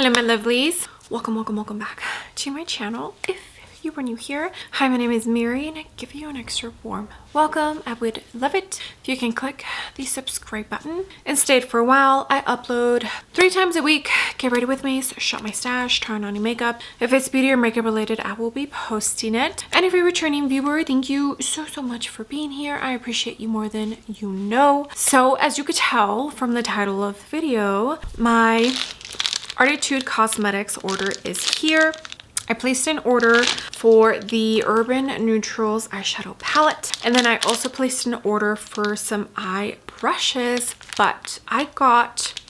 Hello my lovelies, welcome back to my channel. If you were new here, hi, my name is Mary and I give you an extra warm welcome. I would love it if you can click the subscribe button and stay for a while. I upload 3 times a week. Get ready with me, so shop my stash, turn on your makeup. If it's beauty or makeup related, I will be posting it. And if you're a returning viewer, thank you so much for being here. I appreciate you more than you know. So as you could tell from the title of the video, my Arttitude Cosmetics order is here. I placed an order for the Urban Neutrals eyeshadow palette, and then I also placed an order for some eye brushes, but I got,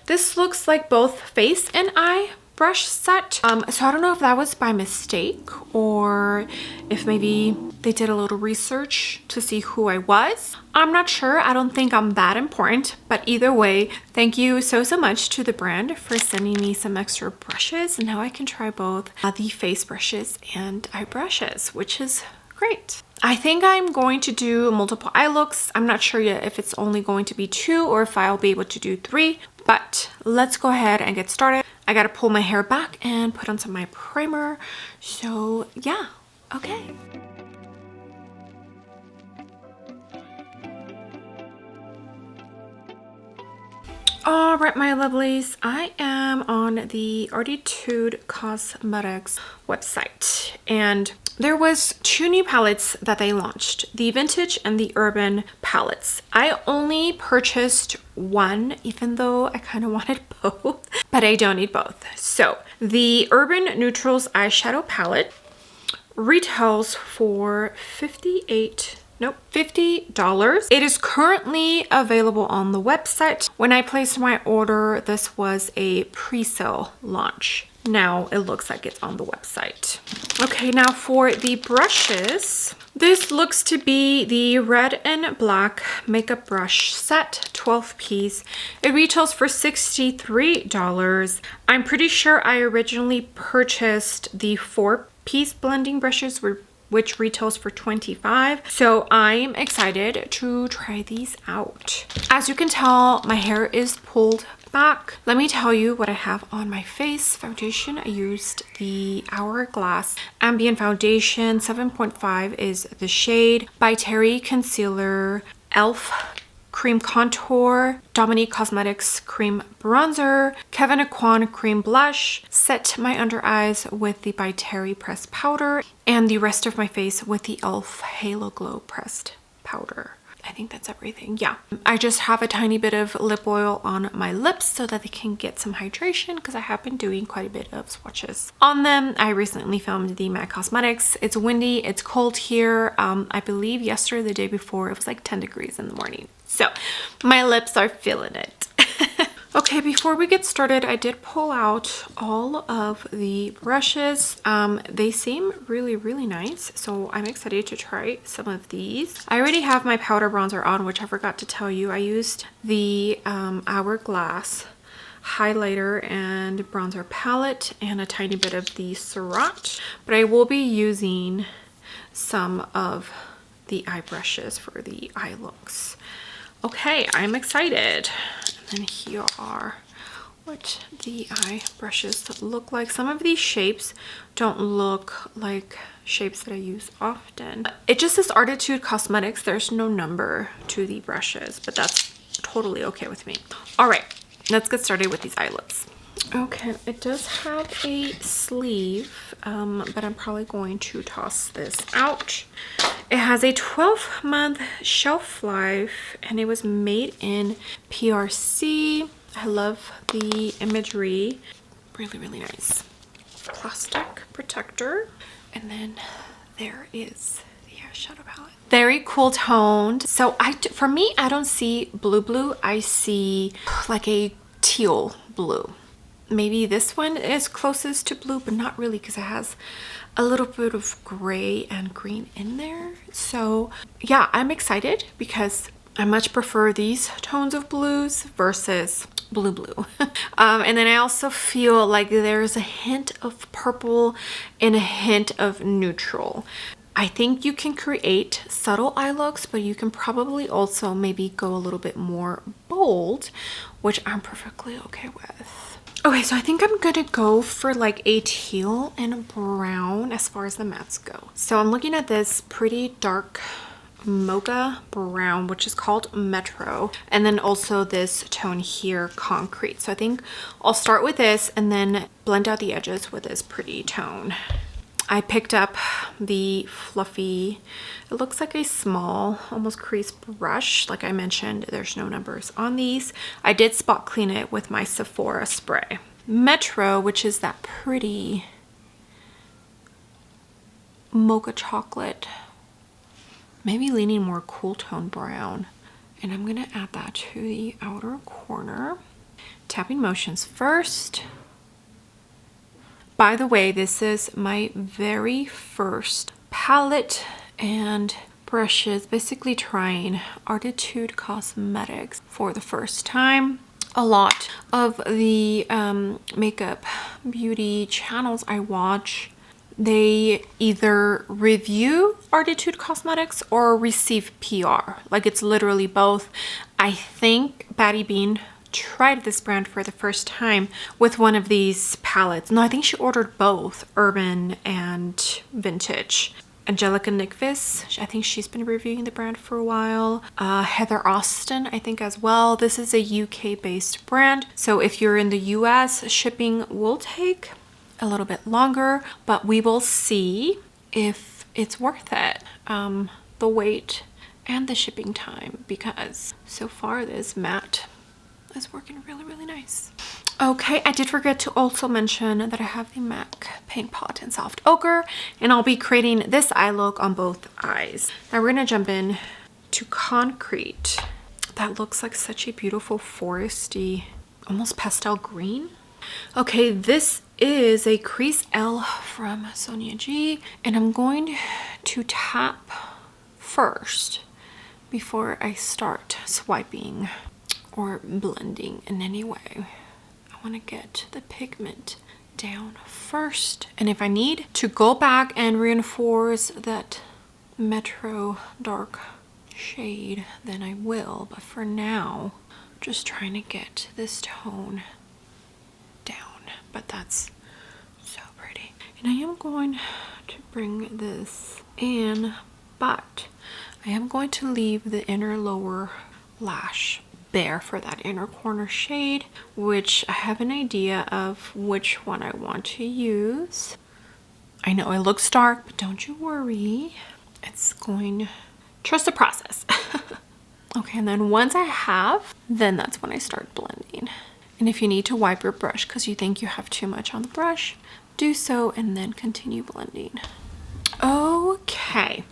this looks like both face and eye brush set. So I don't know if that was by mistake or if maybe they did a little research to see who I was. I'm not sure. I don't think I'm that important, but either way, thank you so much to the brand for sending me some extra brushes, and now I can try both the face brushes and eye brushes, which is great. I think I'm going to do multiple eye looks. I'm not sure yet if it's only going to be 2 or if I'll be able to do 3, but let's go ahead and get started. I gotta pull my hair back and put on some of my primer. So yeah, okay. All right, my lovelies, I am on the Arttitude Cosmetics website, and there was 2 new palettes that they launched, the vintage and the urban palettes. I only purchased one, even though I kind of wanted both, but I don't need both. So the Urban Neutrals eyeshadow palette retails for $50. It is currently available on the website. When I placed my order, this was a pre-sale launch. Now it looks like it's on the website. Okay, now for the brushes, this looks to be the red and black makeup brush set, 12 piece. It retails for $63. I'm pretty sure I originally purchased the 4-piece blending brushes, which retails for $25. So I'm excited to try these out. As you can tell, my hair is pulled back. Let me tell you what I have on my face. Foundation, I used the Hourglass Ambient Foundation, 7.5 is the shade. By Terry Concealer, e.l.f. Cream Contour, Dominique Cosmetics Cream Bronzer, Kevyn Aucoin Cream Blush, set my under eyes with the By Terry Pressed Powder, and the rest of my face with the e.l.f. Halo Glow Pressed Powder. I think that's everything. Yeah, I just have a tiny bit of lip oil on my lips so that they can get some hydration, because I have been doing quite a bit of swatches on them. I recently filmed the MAC Cosmetics. It's windy, it's cold here. I believe yesterday, the day before, it was like 10 degrees in the morning. So my lips are feeling it. Okay, before we get started, I did pull out all of the brushes. They seem really nice, so I'm excited to try some of these. I already have my powder bronzer on, which I forgot to tell you. I used the Hourglass highlighter and bronzer palette and a tiny bit of the Surratt, but I will be using some of the eye brushes for the eye looks. Okay, I'm excited. And here are what the eye brushes look like. Some of these shapes don't look like shapes that I use often. It just says Arttitude Cosmetics. There's no number to the brushes, but that's totally okay with me. All right, let's get started with these eye looks. Okay, it does have a sleeve, but I'm probably going to toss this out. It has a 12-month shelf life, and it was made in PRC. I love the imagery. Really nice. Plastic protector. And then there is the eyeshadow palette. Very cool toned. So for me, I don't see blue. I see like a teal blue. Maybe this one is closest to blue, but not really, because it has a little bit of gray and green in there. So yeah, I'm excited because I much prefer these tones of blues versus blue. And then I also feel like there's a hint of purple and a hint of neutral. I think you can create subtle eye looks, but you can probably also maybe go a little bit more bold, which I'm perfectly okay with. Okay, so I think I'm gonna go for like a teal and brown as far as the mattes go. So I'm looking at this pretty dark mocha brown, which is called Metro, and then also this tone here, Concrete. So I think I'll start with this and then blend out the edges with this pretty tone. I picked up the fluffy, it looks like a small, almost crease brush. Like I mentioned, there's no numbers on these. I did spot clean it with my Sephora spray. Metro, which is that pretty mocha chocolate, maybe leaning more cool tone brown. And I'm gonna add that to the outer corner. Tapping motions first. By the way, this is my very first palette and brushes, basically trying Arttitude Cosmetics for the first time. A lot of the makeup beauty channels I watch, they either review Arttitude Cosmetics or receive PR. Like it's literally both. I think Batty Bean tried this brand for the first time with one of these palettes. No, I think she ordered both, urban and vintage. Angelica Nickvis, I think she's been reviewing the brand for a while. Heather Austin, I think as well. This is a UK based brand, so if you're in the US, shipping will take a little bit longer, but we will see if it's worth it, the wait and the shipping time, because so far this matte is working really nice. Okay, I did forget to also mention that I have the MAC Paint Pot in Soft Ochre, and I'll be creating this eye look on both eyes. Now we're gonna jump in to Concrete. That looks like such a beautiful foresty, almost pastel green. Okay, this is a crease L from Sonia G, and I'm going to tap first before I start swiping or blending in any way. I want to get the pigment down first, and if I need to go back and reinforce that Metro dark shade, then I will, but for now just trying to get this tone down. But that's so pretty, and I am going to bring this in, but I am going to leave the inner lower lash bare for that inner corner shade, which I have an idea of which one I want to use. I know it looks dark, but don't you worry. It's going, trust the process. Okay, and then once I have, then that's when I start blending. And if you need to wipe your brush because you think you have too much on the brush, do so and then continue blending. Okay,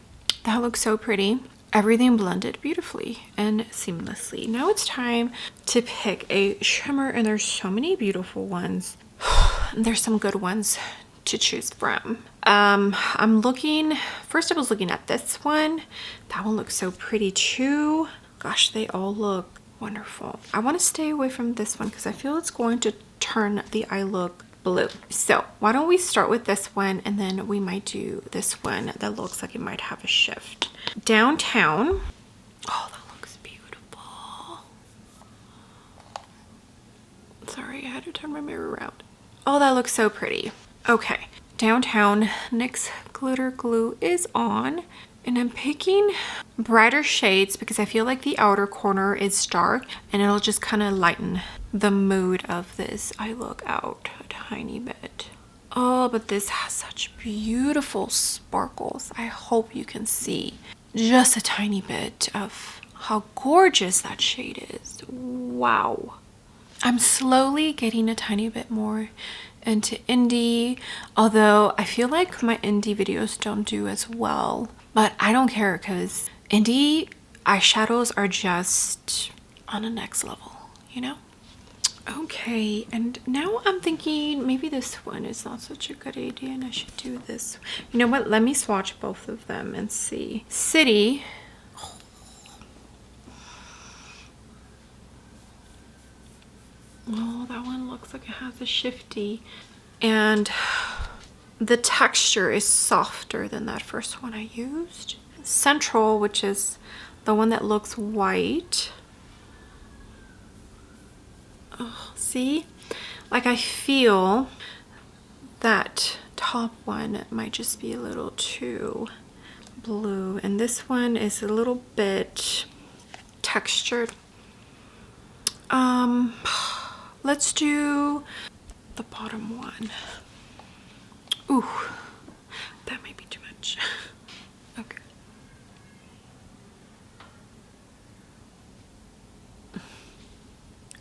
that looks so pretty. Everything blended beautifully and seamlessly. Now it's time to pick a shimmer, and there's so many beautiful ones. There's some good ones to choose from. I'm looking, first I was looking at this one. That one looks so pretty too. Gosh, they all look wonderful. I want to stay away from this one because I feel it's going to turn the eye look blue. So why don't we start with this one, and then we might do this one that looks like it might have a shift. Downtown. Oh, that looks beautiful. Sorry, I had to turn my mirror around. Oh, that looks so pretty. Okay, Downtown NYX glitter glue is on, and I'm picking brighter shades because I feel like the outer corner is dark and it'll just kind of lighten the mood of this eye look out a tiny bit. Oh, but this has such beautiful sparkles. I hope you can see just a tiny bit of how gorgeous that shade is. Wow. I'm slowly getting a tiny bit more into indie, although I feel like my indie videos don't do as well, but I don't care because indie eyeshadows are just on a next level, you know? Okay, and now I'm thinking maybe this one is not such a good idea and I should do this. You know what? Let me swatch both of them and see. City. Oh, that one looks like it has a shifty. And the texture is softer than that first one I used. Central, which is the one that looks white. Oh, see? Like I feel that top one might just be a little too blue, and this one is a little bit textured. Let's do the bottom one. Ooh, that might be too much. Okay.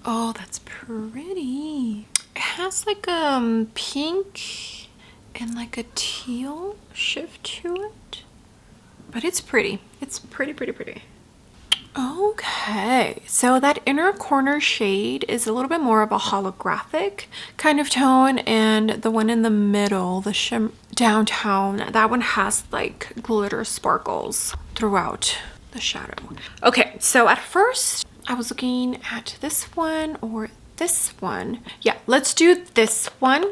Oh, that's pretty. It has like a pink and like a teal shift to it, but it's pretty. It's pretty. Okay, so that inner corner shade is a little bit more of a holographic kind of tone, and the one in the middle, the shim downtown, that one has like glitter sparkles throughout the shadow. Okay, so at first I was looking at this one or this one. Yeah, let's do this one,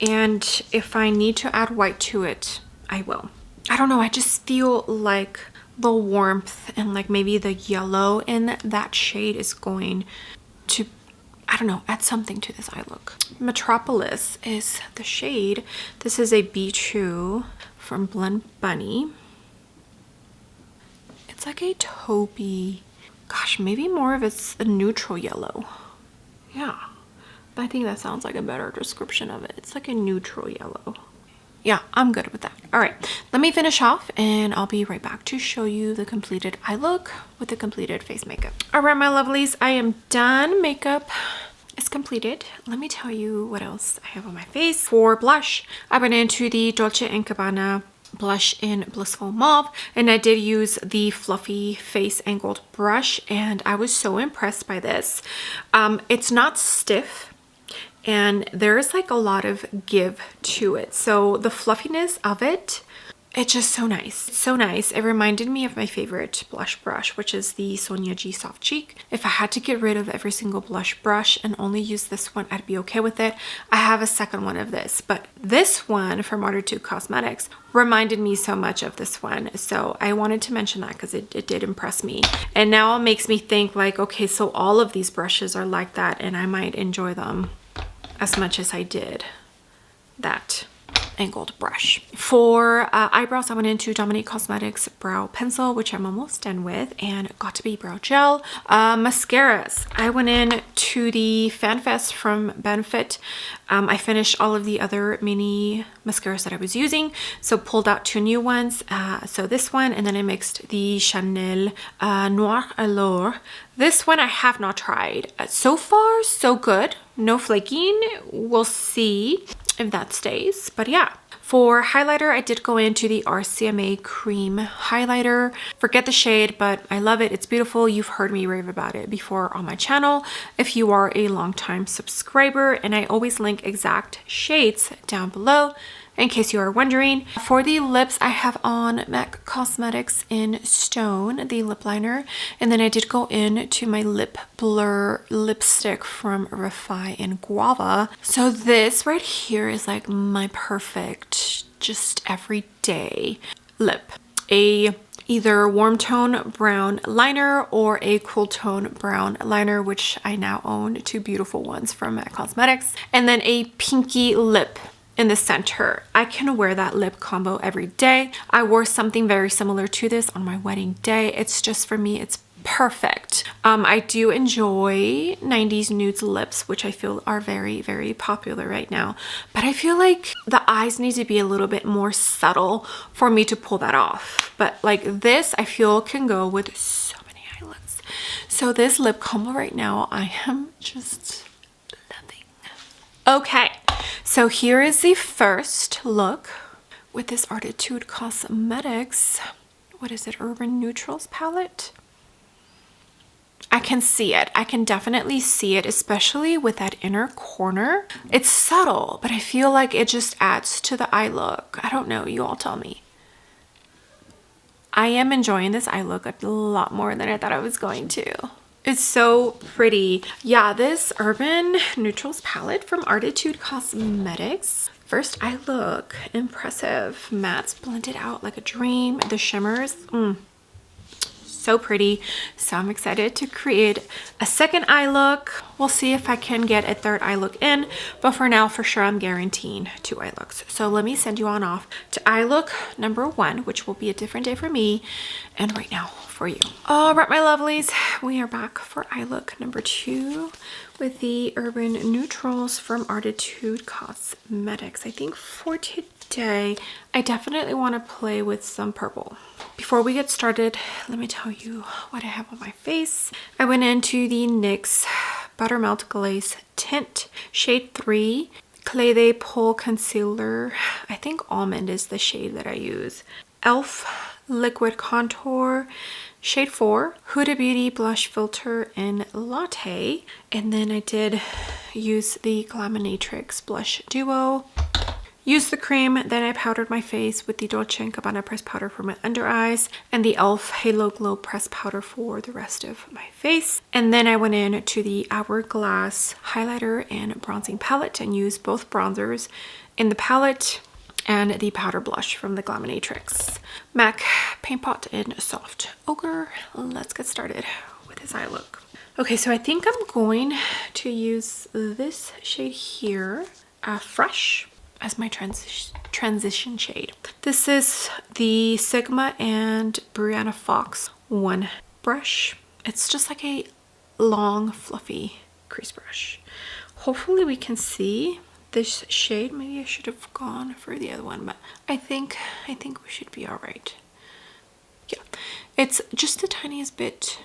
and if I need to add white to it, I will. I don't know, I just feel like the warmth and like maybe the yellow in that shade is going to, I don't know, add something to this eye look. Metropolis is the shade. This is a B2 from Blend Bunny. It's like a taupey, gosh, maybe more of it's a neutral yellow. Yeah, but I think that sounds like a better description of it. It's like a neutral yellow. Yeah, I'm good with that. All right, let me finish off and I'll be right back to show you the completed eye look with the completed face makeup. All right, my lovelies, I am done. Makeup is completed. Let me tell you what else I have on my face. For blush, I went into the Dolce & Gabbana blush in Blissful Mauve, and I did use the fluffy face angled brush, and I was so impressed by this. It's not stiff, and there's like a lot of give to it. So the fluffiness of it, it's just so nice. It's so nice. It reminded me of my favorite blush brush, which is the Sonia G Soft Cheek. If I had to get rid of every single blush brush and only use this one, I'd be okay with it. I have a second one of this, but this one from Arttitude Cosmetics reminded me so much of this one. So I wanted to mention that because it did impress me. And now it makes me think like, okay, so all of these brushes are like that, and I might enjoy them as much as I did that angled brush. For eyebrows, I went into Dominique Cosmetics Brow Pencil, which I'm almost done with, and got to be Brow Gel. Mascaras, I went in to the FanFest from Benefit. I finished all of the other mini mascaras that I was using, so pulled out 2 new ones. So this one, and then I mixed the Chanel Noir Allure. This one I have not tried. So far, so good. No flaking. We'll see if that stays, but yeah. For highlighter, I did go into the RCMA cream highlighter. Forget the shade, but I love it. It's beautiful. You've heard me rave about it before on my channel if you are a longtime subscriber, and I always link exact shades down below in case you are wondering. For the lips, I have on MAC Cosmetics in Stone, the lip liner, and then I did go into my lip blur lipstick from Refi in Guava. So this right here is like my perfect, just everyday lip. Either warm tone brown liner or a cool tone brown liner, which I now own 2 beautiful ones from MAC Cosmetics, and then a pinky lip in the center. I can wear that lip combo every day. I wore something very similar to this on my wedding day. It's just, for me, it's perfect. I do enjoy 90s nudes lips, which I feel are very, very popular right now, but I feel like the eyes need to be a little bit more subtle for me to pull that off. But like this, I feel can go with so many eye looks. So this lip combo right now, I am just loving. Okay, so here is the first look with this Arttitude Cosmetics, what is it, Urban Neutrals palette. I can see it. I can definitely see it, especially with that inner corner. It's subtle, but I feel like it just adds to the eye look. I don't know, you all tell me. I am enjoying this eye look a lot more than I thought I was going to. It's so pretty. Yeah, this Urban Neutrals palette from Arttitude Cosmetics. First eye look, impressive. Mattes blended out like a dream. The shimmers, so pretty. So I'm excited to create a second eye look. We'll see if I can get a third eye look in, but for now, for sure, I'm guaranteeing 2 eye looks. So let me send you on off to eye look number 1, which will be a different day for me and right now for you. All right, my lovelies, we are back for eye look number 2 with the Urban Neutrals from Arttitude Cosmetics. I think for today, I definitely want to play with some purple. Before we get started, let me tell you what I have on my face. I went into the NYX Buttermelt Glaze Tint Shade 3 Clé de Peau Concealer. I think Almond is the shade that I use. e.l.f. Liquid Contour Shade 4, Huda Beauty Blush Filter in Latte. And then I did use the Glaminatrix Blush Duo. Used the cream, then I powdered my face with the Dolce & Gabbana pressed powder for my under eyes and the e.l.f. Halo Glow pressed powder for the rest of my face. And then I went in to the Hourglass highlighter and bronzing palette and used both bronzers in the palette and the powder blush from the Glaminatrix MAC Paint Pot in Soft Ochre. Let's get started with this eye look. Okay, so I think I'm going to this shade here, Fresh, as my transition shade. This is the Sigma and Brianna Fox 1 brush. It's just like a long, fluffy crease brush. Hopefully we can see this shade. Maybe I should have gone for the other one, but I think we should be all right. Yeah, it's just the tiniest bit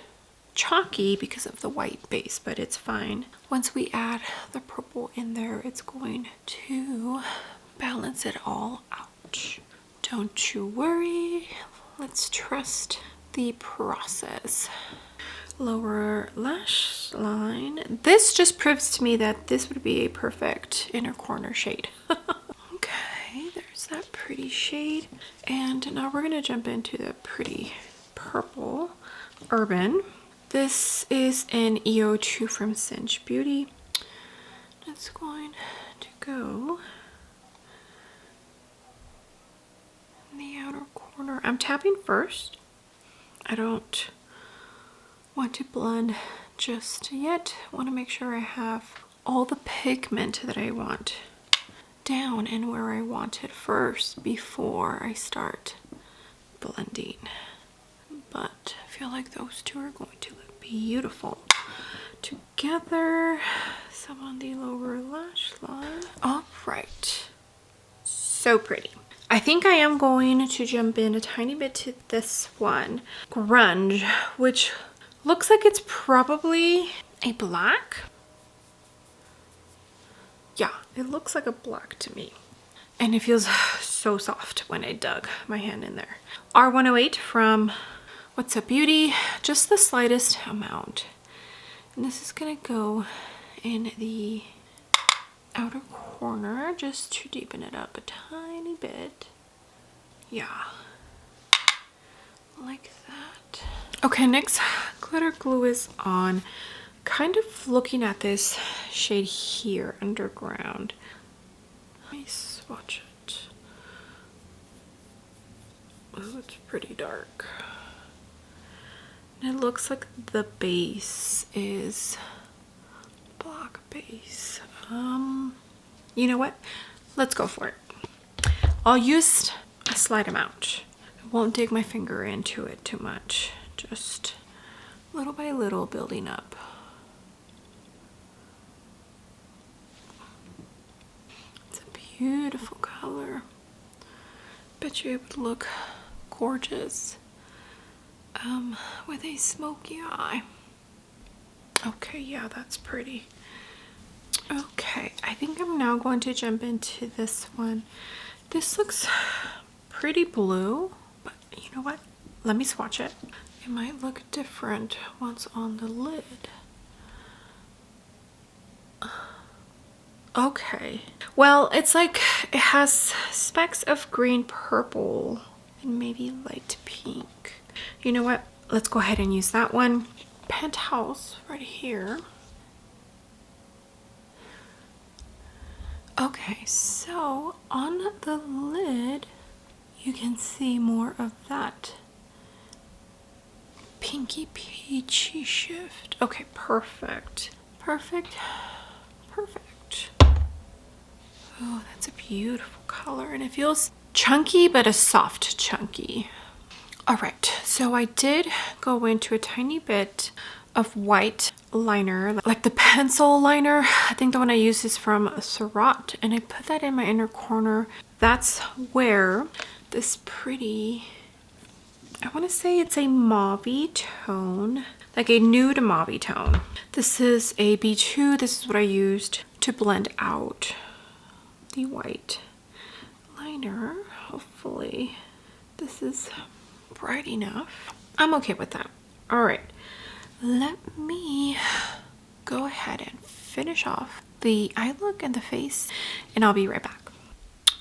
chalky because of the white base, but it's fine. Once we add the purple in there, it's going to balance it all out. Don't you worry. Let's trust the process. Lower lash line. This just proves to me that this would be a perfect inner corner shade. Okay, there's that pretty shade. And now we're gonna jump into the pretty purple Urban. This is an EO2 from Cinch Beauty. It's going to go in the outer corner. I'm tapping first. I don't want to blend just yet. I want to make sure I have all the pigment that I want down and where I want it first before I start blending. But I feel like those two are going to look beautiful together. Some on the lower lash line. All right, so pretty. I think I am going to jump in a tiny bit to this one, Grunge, which looks like it's probably a black. Yeah, it looks like a black to me. And it feels so soft when I dug my hand in there. R108 from What's Up Beauty, just the slightest amount. And this is gonna go in the outer corner just to deepen it up a tiny bit. Yeah, like that. Okay, next glitter glue is on. Kind of looking at this shade here, Underground. Let me swatch it. Oh, it's pretty dark. And it looks like the base is black base. You know what? Let's go for it. I'll use a slight amount. I won't dig my finger into it too much. Just little by little building up. It's a beautiful color. Bet you it would look gorgeous with a smoky eye. Okay, yeah, that's pretty. Okay, I think I'm now going to jump into this one. This looks pretty blue, but you know what? Let me swatch it. It might look different once on the lid. Okay. Well, it's like it has specks of green, purple, and maybe light pink. You know what? Let's go ahead and use that one. Penthouse right here. Okay, so on the lid, you can see more of that pinky peachy shift. Okay, perfect. Perfect. Perfect. Oh, that's a beautiful color, and it feels chunky, but a soft chunky. All right, so I did go into a tiny bit of white liner, like the pencil liner. I think the one I use is from Surratt, and I put that in my inner corner. That's where this pretty, I want to say it's a mauve tone, like a nude mauve tone. This is a B2. This is what I used to blend out the white liner. Hopefully this is bright enough. I'm okay with that. All right, let me go ahead and finish off the eye look and the face, and I'll be right back.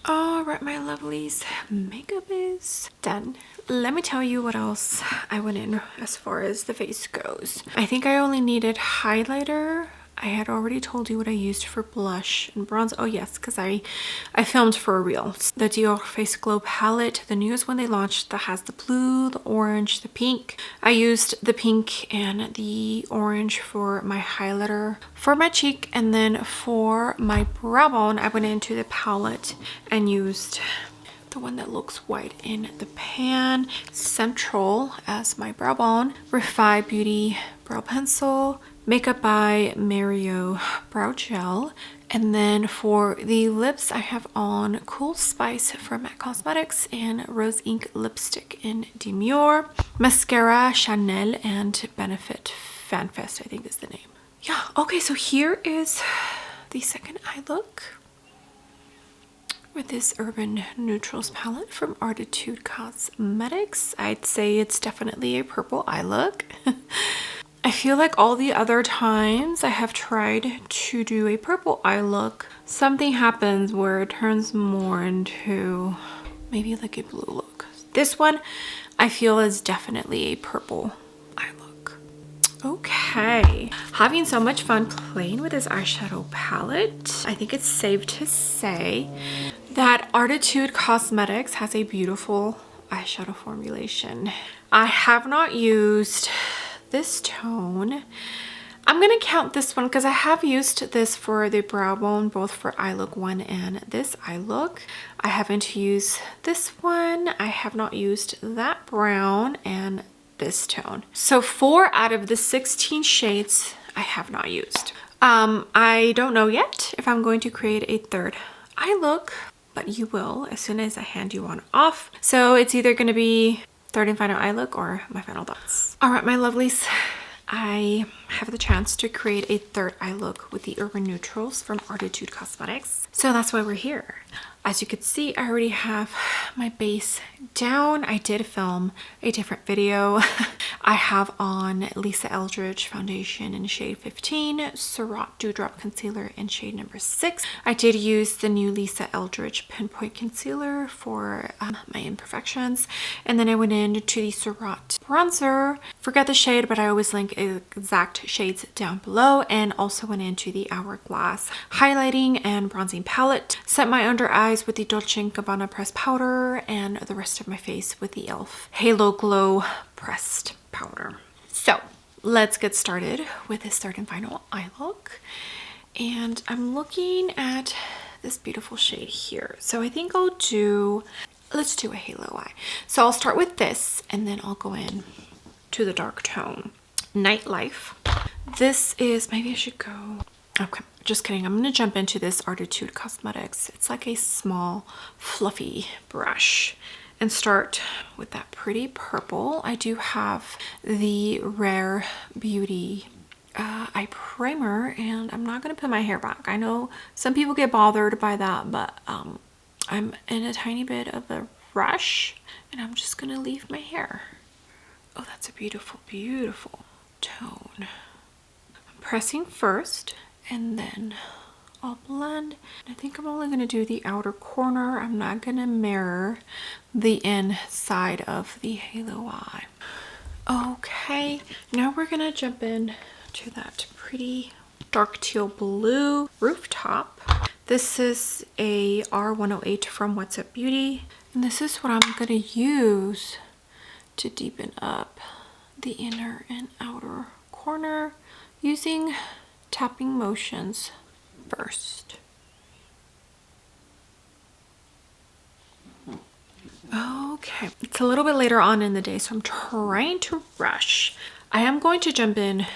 All right, my lovelies, makeup is done. Let me tell you what else I went in as far as the face goes. I think I only needed highlighter. I had already told you what I used for blush and bronze. Oh yes, because I filmed for a reel. The Dior Face Glow palette, the newest one they launched, that has the blue, the orange, the pink. I used the pink and the orange for my highlighter for my cheek, and then for my brow bone, I went into the palette and used the one that looks white in the pan, Central, as my brow bone. Refi Beauty brow pencil, Makeup by Mario brow gel, and then for the lips I have on Cool Spice from MAC Cosmetics and Rose Ink lipstick in Demure, mascara Chanel and Benefit Fanfest, I think is the name. Yeah, okay, so here is the second eye look with this Urban Neutrals palette from Arttitude Cosmetics. I'd say it's definitely a purple eye look. I feel like all the other times I have tried to do a purple eye look, something happens where it turns more into maybe like a blue look. This one I feel is definitely a purple eye look. Okay, having so much fun playing with this eyeshadow palette. I think it's safe to say that Arttitude Cosmetics has a beautiful eyeshadow formulation. I have not used this tone. I'm gonna count this one because I have used this for the brow bone, both for eye look 1 and this eye look. I haven't used this one. I have not used that brown and this tone. So 4 out of the 16 shades I have not used. I don't know yet if I'm going to create a third eye look, but you will as soon as I hand you one off. So it's either gonna be third and final eye look or my final thoughts. All right, my lovelies, I have the chance to create a third eye look with the Urban Neutrals from Arttitude Cosmetics. So that's why we're here. As you can see, I already have my base down. I did film a different video. I have on Lisa Eldridge foundation in shade 15, Surratt Dewdrop Concealer in shade number 6. I did use the new Lisa Eldridge Pinpoint Concealer for my imperfections. And then I went into the Surratt Bronzer. Forget the shade, but I always link exact shades down below. And also went into the Hourglass Highlighting and Bronzing Palette. Set my under eyes with the Dolce & Gabbana pressed powder and the rest of my face with the e.l.f. Halo Glow pressed powder. So let's get started with this third and final eye look. And I'm looking at this beautiful shade here. So I think let's do a halo eye. So I'll start with this and then I'll go in to the dark tone. Nightlife. This is, maybe I should go, okay. Just kidding. I'm going to jump into this Arttitude Cosmetics. It's like a small fluffy brush and start with that pretty purple. I do have the Rare Beauty eye primer, and I'm not going to put my hair back. I know some people get bothered by that, but I'm in a tiny bit of a rush and I'm just going to leave my hair. Oh, that's a beautiful, beautiful tone. I'm pressing first, and then I'll blend. I think I'm only going to do the outer corner. I'm not going to mirror the inside of the halo eye. Okay, now we're going to jump in to that pretty dark teal blue rooftop. This is a R108 from What's Up Beauty. And this is what I'm going to use to deepen up the inner and outer corner using tapping motions first. Okay, it's a little bit later on in the day, so I'm trying to rush. I am going to jump in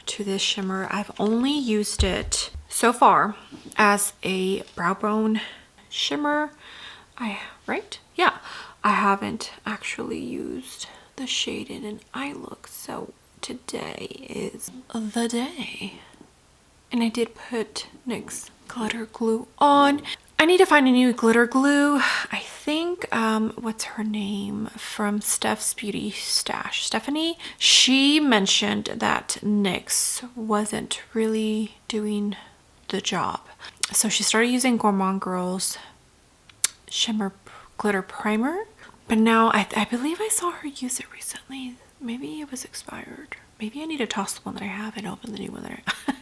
to this shimmer. I've only used it so far as a brow bone shimmer. Right? Yeah, I haven't actually used the shade in an Eyelook, so today is the day. And I did put NYX glitter glue on. I need to find a new glitter glue. I think, what's her name from Steph's Beauty Stash? Stephanie? She mentioned that NYX wasn't really doing the job. So she started using Gourmand Girl's shimmer glitter primer. But now I believe I saw her use it recently. Maybe it was expired. Maybe I need to toss the one that I have and open the new one that I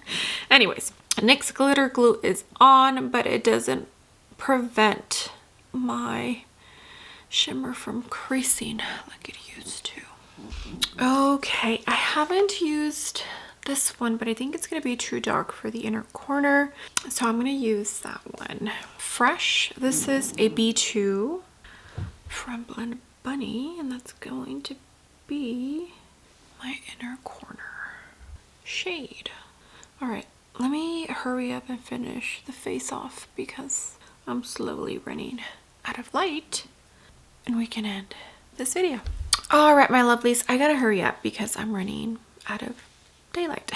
Anyways, NYX glitter glue is on, but it doesn't prevent my shimmer from creasing like it used to. Okay, I haven't used this one, but I think it's going to be too dark for the inner corner, so I'm going to use that one. Fresh, this is a B2 from Blend Bunny, and that's going to be my inner corner shade. All right, let me hurry up and finish the face off because I'm slowly running out of light, and we can end this video. All right, my lovelies, I gotta hurry up because I'm running out of daylight.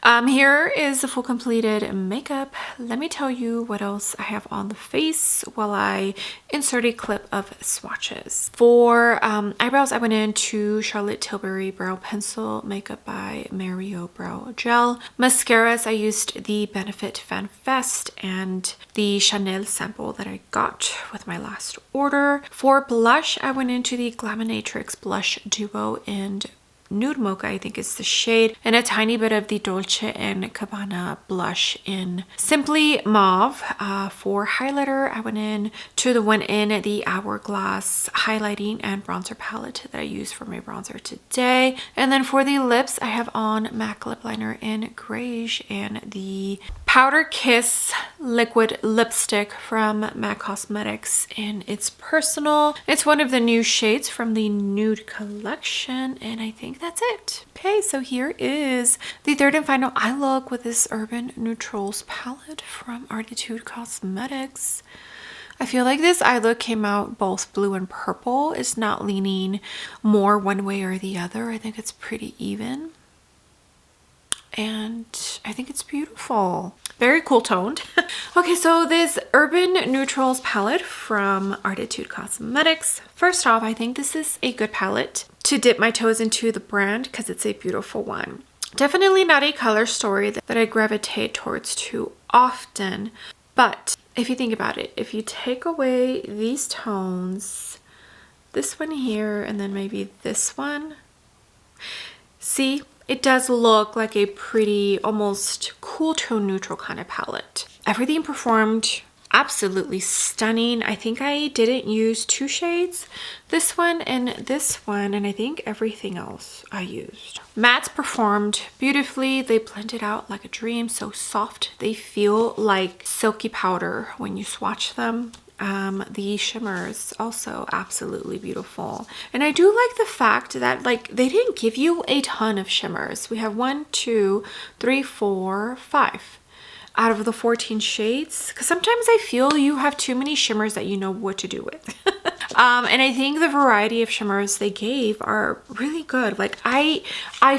Here is the full completed makeup. Let me tell you what else I have on the face while I insert a clip of swatches. For eyebrows, I went into Charlotte Tilbury Brow Pencil Makeup by Mario Brow Gel. Mascaras, I used the Benefit Fan Fest and the Chanel sample that I got with my last order. For blush, I went into the Glaminatrix Blush Duo and Nude Mocha, I think is the shade, and a tiny bit of the Dolce & Gabbana blush in Simply Mauve. For highlighter, I went in to the one in the Hourglass highlighting and bronzer palette that I use for my bronzer today. And then for the lips, I have on MAC lip liner in Greige and the Powder Kiss liquid lipstick from MAC Cosmetics in It's Personal. It's one of the new shades from the nude collection, and I think that's it. Okay, so here is the third and final eye look with this Urban Neutrals palette from Arttitude Cosmetics. I feel like this eye look came out both blue and purple. It's not leaning more one way or the other. I think it's pretty even. And I think it's beautiful. Very cool toned. Okay, so this Urban Neutrals palette from Arttitude Cosmetics. First off, I think this is a good palette to dip my toes into the brand because it's a beautiful one. Definitely not a color story that I gravitate towards too often. But if you think about it, if you take away these tones, this one here, and then maybe this one, see? It does look like a pretty, almost cool tone neutral kind of palette. Everything performed absolutely stunning. I think I didn't use two shades, this one, and I think everything else I used. Mattes performed beautifully. They blended out like a dream, so soft. They feel like silky powder when you swatch them. The shimmers also absolutely beautiful, and I do like the fact that like they didn't give you a ton of shimmers. We have 1, 2, 3, 4, 5 out of the 14 shades, because sometimes I feel you have too many shimmers that you know what to do with. And I think the variety of shimmers they gave are really good. Like I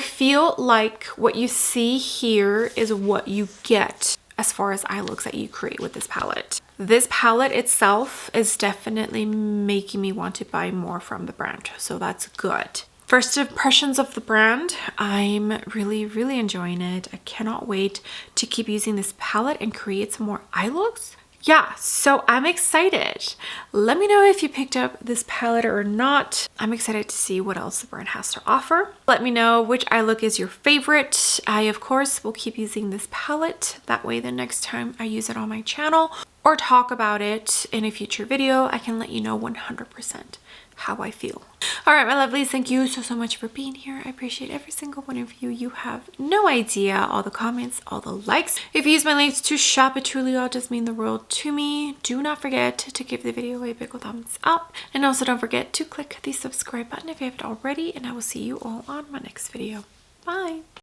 feel like what you see here is what you get as far as eye looks that you create with this palette. This palette itself is definitely making me want to buy more from the brand, so that's good. First impressions of the brand, I'm really enjoying it. I cannot wait to keep using this palette and create some more eye looks. Yeah, so I'm excited. Let me know if you picked up this palette or not. I'm excited to see what else the brand has to offer. Let me know which eye look is your favorite. I, of course, will keep using this palette. That way the next time I use it on my channel or talk about it in a future video, I can let you know 100%. how I feel. All right, my lovelies, thank you so much for being here. I appreciate every single one of you. You have no idea, all the comments, all the likes. If you use my links to shop, it truly all does mean the world to me. Do not forget to give the video a big thumbs up, and also don't forget to click the subscribe button if you haven't already, and I will see you all on my next video. Bye.